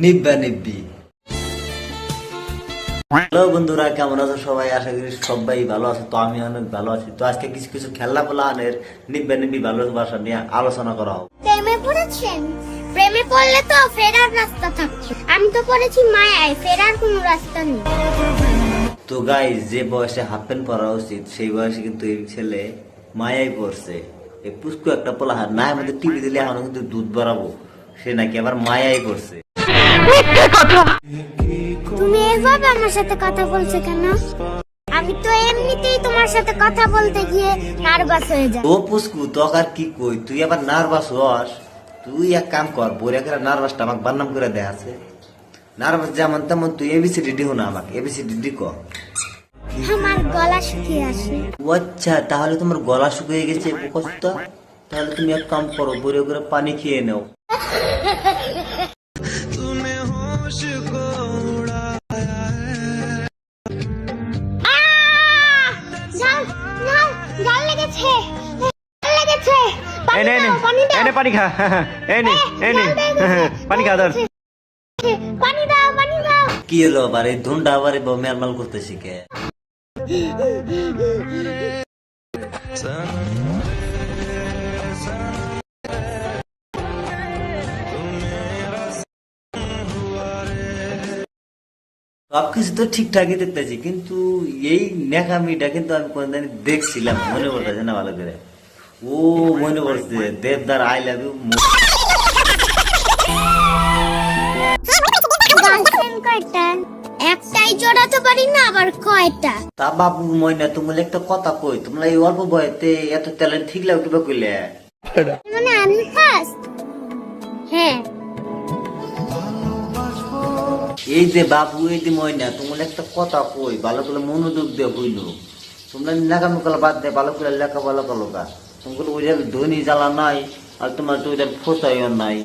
নিব্বা নিব্বি। Hello বন্ধুরা, কেমন আছো সবাই? আশা করি সবাই ভালো আছে। তো আমি অনেক ভালো আছি। তো আজকে কিছু কিছু খেলা পোলানের নিব্বা নিব্বি ভালোবাসা নিয়ে আলোচনা করা হবে। প্রেমে পড়েছেন? প্রেমে পড়লে তো ফেরার রাস্তা থাকছে। আমি তো পড়েছি মায়ায়, ফেরার কোনো রাস্তা নেই। তো গাইস, যে বয়সে হাফ প্যান্ট পরা উচিত সেই বয়সে কিন্তু এই ছেলে মায়াই পড়ছে। এই পুষ্কু একটা পোলাহার না, আমাদের টিভি দিলে এখনো কিন্তু দুধ বাড়াবো, সে নাকি আবার মায়াই পড়ছে। তুমি এভাবে আমার সাথে কথা বলছো কেন? আমি তো এমনিতেই তোমার সাথে কথা বলতে গিয়ে নার্ভাস হয়ে যাই। ও পুষ্কু, তোক আর কি কই, তুই আবার নার্ভাস হস? তুই এক কাম কর, বইরা করে নার্ভাসটা আমাকে বান্নাম করে দেয়া আছে। নার্ভাস যেমন তেমন তুই এবিসিডি হো না, আমাকে এবিসিডি ক। আমার গলা শুকিয়ে আসে। ও আচ্ছা, তাহলে তোমার গলা শুকিয়ে গেছে কষ্ট। তাহলে তুমি এক কাম করো, বইরা করে পানি খেয়ে নাও। জাল লেগেছে, জাল লেগেছে। পানি খা। পানি খা ধর। পানি দাও, পানি দাও। কি হলো আবার? এই ধুনটা আবার মেরমাল করতে শিখে। সবকিছু তো ঠিকঠাকই দেখতেছি, কিন্তু এই ন্যাকামিটা কিন্তু আমি কোনদিন দেখছিলাম, মনে পড়তেছে না ভালো করে। ও মনে পড়ছে, দেবদার আই লাভ ইউ। গার্লফ্রেন্ড কয়টা? একটাই জোড়াতে পারি না, আবার কয়টা? তা বাবু ময়না, তোমার একটা কথা কই, তোমরা এই অল্প বয়সে এত ট্যালেন্ট ঠিক লাগবে কিবা কইলে? মানে আমি ফার্স্ট? হ্যাঁ। এই যে বাবু, এই যে ময়না, তোমার একটা কথা কই, ভালো করে মনোযোগ দিয়ে হইল। তোমরা লেখামি কলা বাদ দিয়ে ভালো করে লেখা ভালো করলো গা। তোমার ওই ধনী জ্বালা নাই, আর তোমার তো ওই ফোসাইও নাই।